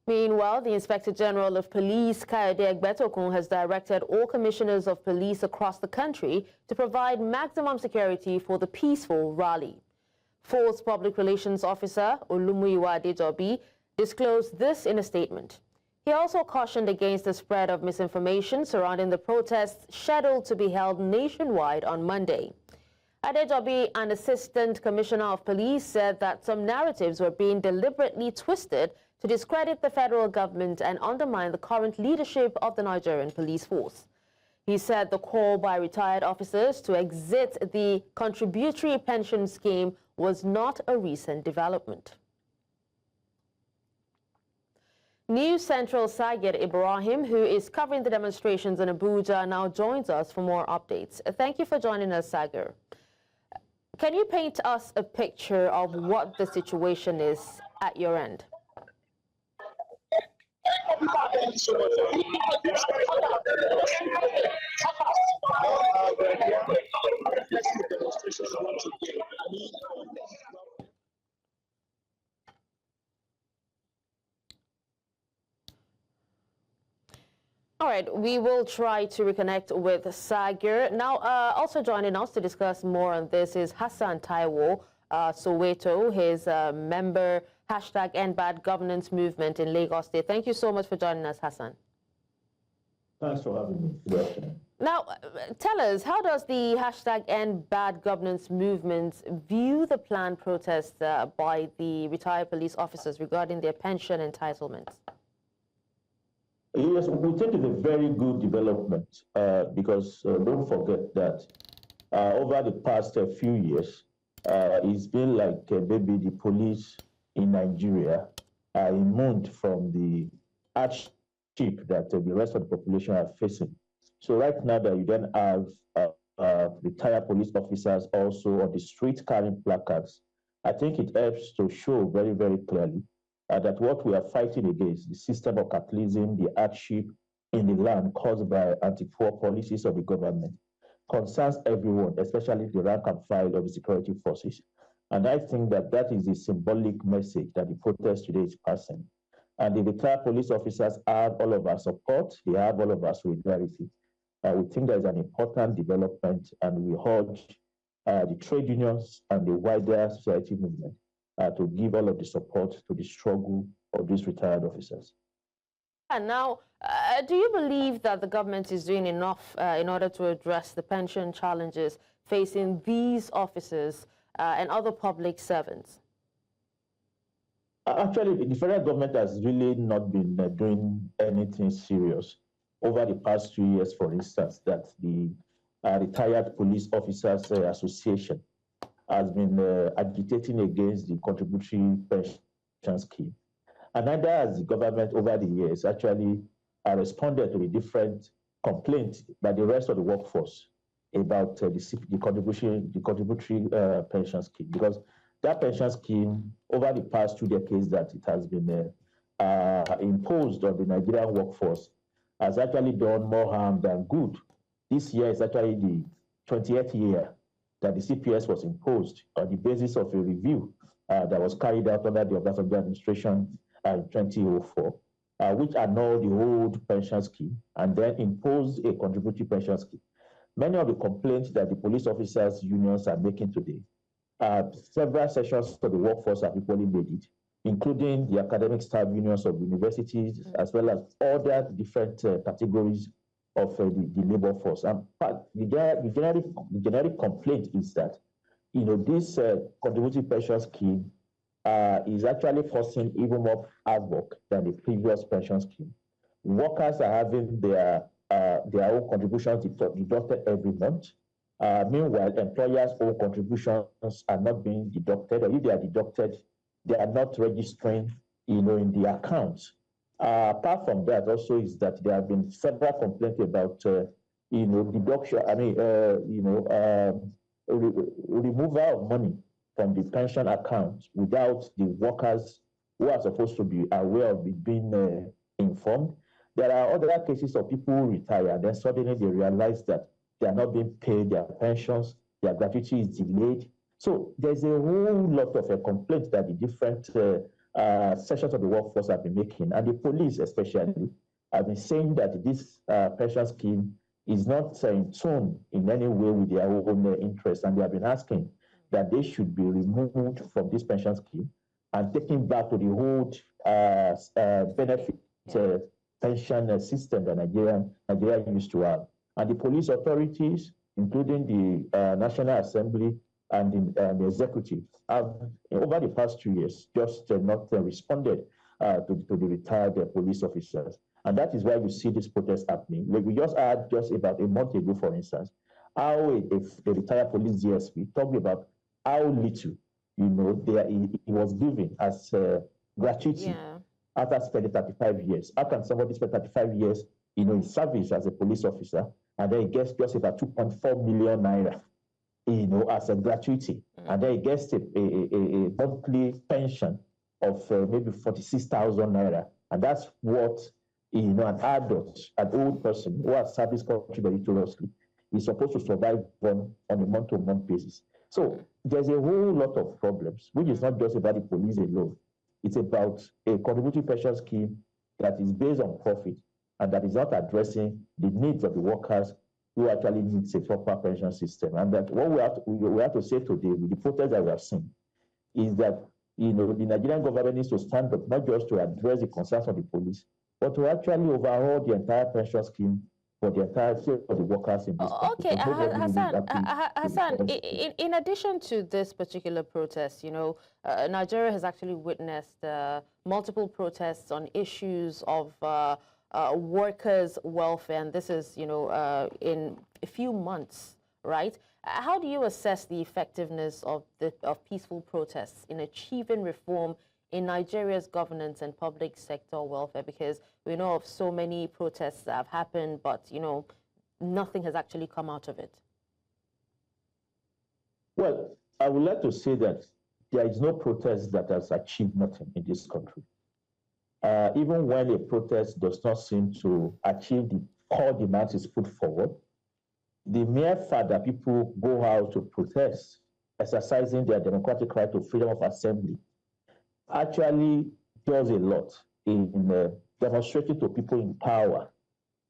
Meanwhile, the Inspector General of Police, Kayode Egbetokun, has directed all commissioners of police across the country to provide maximum security for the peaceful rally. Force Public Relations Officer Olumuyiwa Adejobi disclosed this in a statement. He also cautioned against the spread of misinformation surrounding the protests scheduled to be held nationwide on Monday. Adejobi, an Assistant Commissioner of Police, said that some narratives were being deliberately twisted to discredit the federal government and undermine the current leadership of the Nigerian police force. He said the call by retired officers to exit the contributory pension scheme was not a recent development. News Central Sagir Ibrahim, who is covering the demonstrations in Abuja, now joins us for more updates. Thank you for joining us, Sagir. Can you paint us a picture of what the situation is at your end? All right, we will try to reconnect with Sagir. Now, also joining us to discuss more on this is Hassan Taiwo Soweto, his member #EndBadGovernance movement in Lagos State. Thank you so much for joining us, Hassan. Thanks for having me. Good afternoon. Now, tell us, how does the #EndBadGovernance movement view the planned protest by the retired police officers regarding their pension entitlements? Yes, we think it's a very good development because don't forget that over the past few years, it's been like maybe the police in Nigeria are immune from the hardship that the rest of the population are facing. So right now that you then have retired police officers also on the street carrying placards, I think it helps to show very, very clearly that what we are fighting against, the system of capitalism, the hardship in the land caused by anti-poor policies of the government, concerns everyone, especially the rank and file of the security forces. And I think that that is the symbolic message that the protest today is passing. And the retired police officers have all of our support, they have all of our solidarity. We think there is an important development, and we urge the trade unions and the wider society movement to give all of the support to the struggle of these retired officers. And now, do you believe that the government is doing enough in order to address the pension challenges facing these officers and other public servants? Actually, the federal government has really not been doing anything serious over the past 2 years, for instance, that the Retired Police Officers Association has been agitating against the contributory pension scheme. And neither has the government over the years actually responded to the different complaints by the rest of the workforce about the contributory pension scheme, because that pension scheme over the past 2 decades that it has been imposed on the Nigerian workforce has actually done more harm than good. This year is actually the 20th year that the CPS was imposed on the basis of a review that was carried out under the Obasanjo administration in 2004, which annulled the old pension scheme and then imposed a contributory pension scheme. Many of the complaints that the police officers unions are making today, several sections of the workforce have equally made it, including the academic staff unions of universities, as well as other different categories of the labor force. And the generic complaint is that, this contributory pension scheme is actually forcing even more havoc than the previous pension scheme. Workers are having their own contributions deducted every month. Meanwhile, employers' own contributions are not being deducted, or if they are deducted, they are not registering, in the accounts. Apart from that, also is that there have been several complaints about, deduction. Removal of money from the pension account without the workers who are supposed to be aware of it being informed. There are other cases of people who retire, and then suddenly they realize that they are not being paid their pensions, their gratuity is delayed. So there's a whole lot of complaints that the different sections of the workforce have been making, and the police especially, have been saying that this pension scheme is not in tune in any way with their own interests, and they have been asking that they should be removed from this pension scheme and taken back to the old benefit pension system that Nigeria used to have. And the police authorities, including the National Assembly and the executive, have, over the past 2 years, just not responded to the retired police officers. And that is why we see this protest happening. We just had, just about a month ago, for instance, how a retired police DSP talked about how little, he was given as gratuity after spending 35 years. How can somebody spend 35 years, in service as a police officer, and then he gets just about 2.4 million naira, as a gratuity, and then he gets a monthly pension of maybe 46,000 naira, and that's what an adult, an old person who has served this country meritoriously is supposed to survive on a month-to-month basis. So there's a whole lot of problems, which is not just about the police alone. It's about a contributory pension scheme that is based on profit and that is not addressing the needs of the workers who actually need a proper pension system. And that what we have to say today with the protest that we have seen is that the Nigerian government needs to stand up not just to address the concerns of the police, but to actually overhaul the entire pension scheme for the entirety of the workers in this country. Okay, Hassan, in addition to this particular protest, Nigeria has actually witnessed multiple protests on issues of workers' welfare, and this is, in a few months, right? How do you assess the effectiveness of peaceful protests in achieving reform in Nigeria's governance and public sector welfare? Because we know of so many protests that have happened, but, nothing has actually come out of it. Well, I would like to say that there is no protest that has achieved nothing in this country. Even when a protest does not seem to achieve the core demands is put forward, the mere fact that people go out to protest, exercising their democratic right to freedom of assembly, actually does a lot in demonstrating to people in power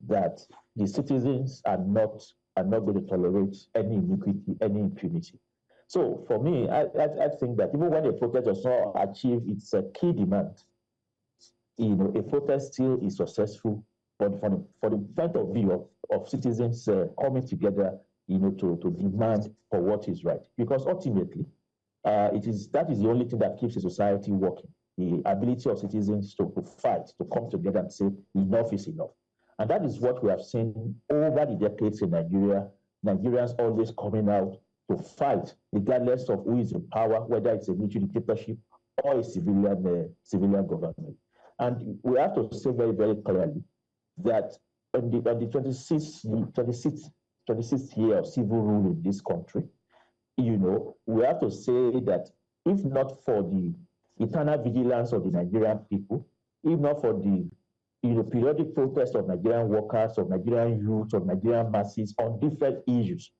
that the citizens are not going to tolerate any iniquity, any impunity. So for me, I think that even when a protest does not achieve its key demand, a protest still is successful for the point of view of citizens coming together, to demand for what is right. Because ultimately, that is the only thing that keeps a society working. The ability of citizens to fight, to come together and say enough is enough. And that is what we have seen over the decades in Nigeria. Nigerians always coming out to fight, regardless of who is in power, whether it's a military dictatorship or a civilian government. And we have to say very, very clearly that on the 26th year of civil rule in this country, we have to say that if not for the eternal vigilance of the Nigerian people, if not for the periodic protest of Nigerian workers, of Nigerian youth, of Nigerian masses on different issues,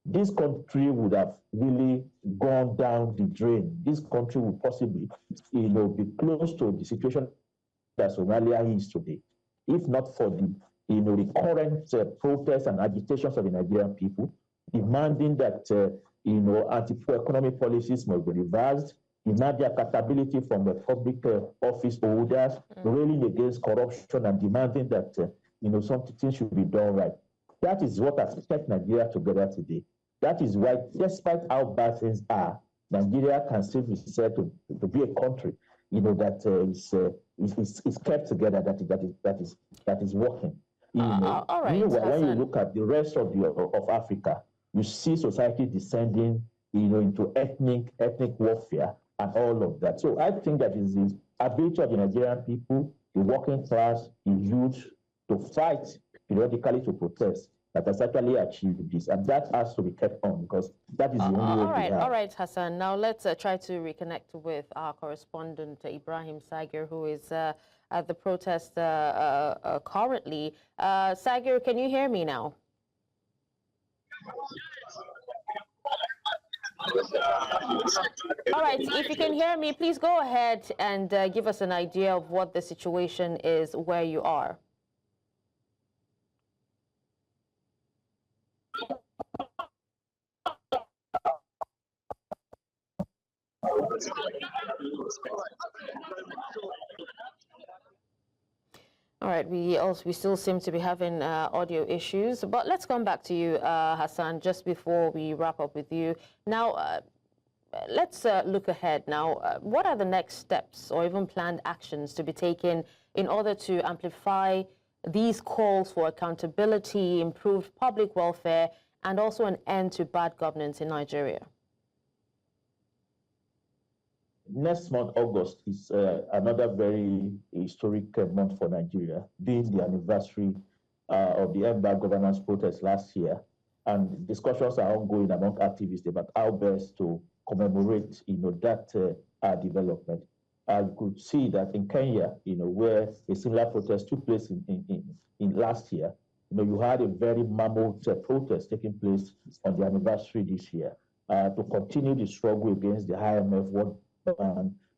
this country would have really gone down the drain. This country would possibly, be close to the situation that Somalia is today, if not for the, the current protests and agitations of the Nigerian people, demanding that, anti-poor economic policies must be reversed, demand the accountability from the public office holders, railing against corruption and demanding that, something should be done right. That is what has kept Nigeria together today. That is why, despite how bad things are, Nigeria can still be said to be a country, that is kept together, that is working. All right, meanwhile, when you look at the rest of Africa, you see society descending, into ethnic warfare and all of that. So I think that is the ability of the Nigerian people, the working class, the youth, to fight periodically, to protest, that has actually achieved this, and that has to be kept on, because that is the only way. All right, Hassan. Now let's try to reconnect with our correspondent Ibrahim Sagir, who is at the protest currently. Sagir, can you hear me now? All right, if you can hear me, please go ahead and give us an idea of what the situation is where you are. All right, we still seem to be having audio issues, but let's come back to you, Hassan, just before we wrap up with you. Now, let's look ahead now. What are the next steps or even planned actions to be taken in order to amplify these calls for accountability, improved public welfare, and also an end to bad governance in Nigeria? Next month, August, is another very historic month for Nigeria, being the anniversary of the bad governance protest last year. And discussions are ongoing among activists about how best to commemorate, that development. You could see that in Kenya, where a similar protest took place in last year, you had a very mammoth protest taking place on the anniversary this year to continue the struggle against the IMF World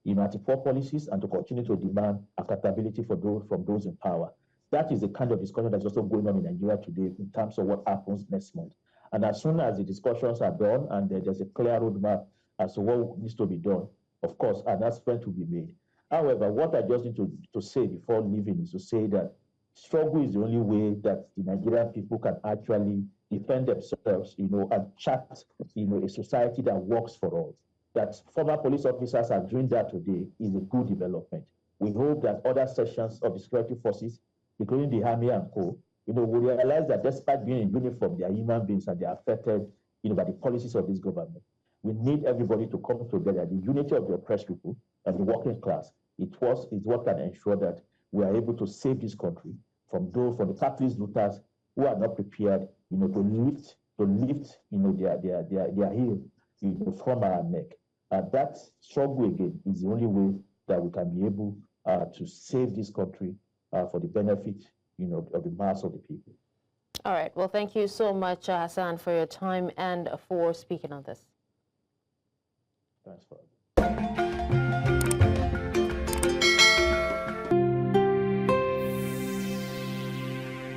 anti-poor policies and to continue to demand accountability from those in power. That is the kind of discussion that's also going on in Nigeria today in terms of what happens next month. And as soon as the discussions are done and there's a clear roadmap as to what needs to be done, of course, an announcement will be made. However, what I just need to say before leaving is to say that struggle is the only way that the Nigerian people can actually defend themselves, and chart, a society that works for all. That former police officers are doing that today is a good development. We hope that other sections of the security forces, including the Army and Co., will realize that despite being in uniform, they are human beings and they are affected, by the policies of this government. We need everybody to come together. The unity of the oppressed people and the working class, is what can ensure that we are able to save this country from the capitalist looters who are not prepared, to lift, their heel, from our neck. That struggle again is the only way that we can be able to save this country for the benefit, of the mass of the people. All right. Well, thank you so much, Hassan, for your time and for speaking on this. Thanks for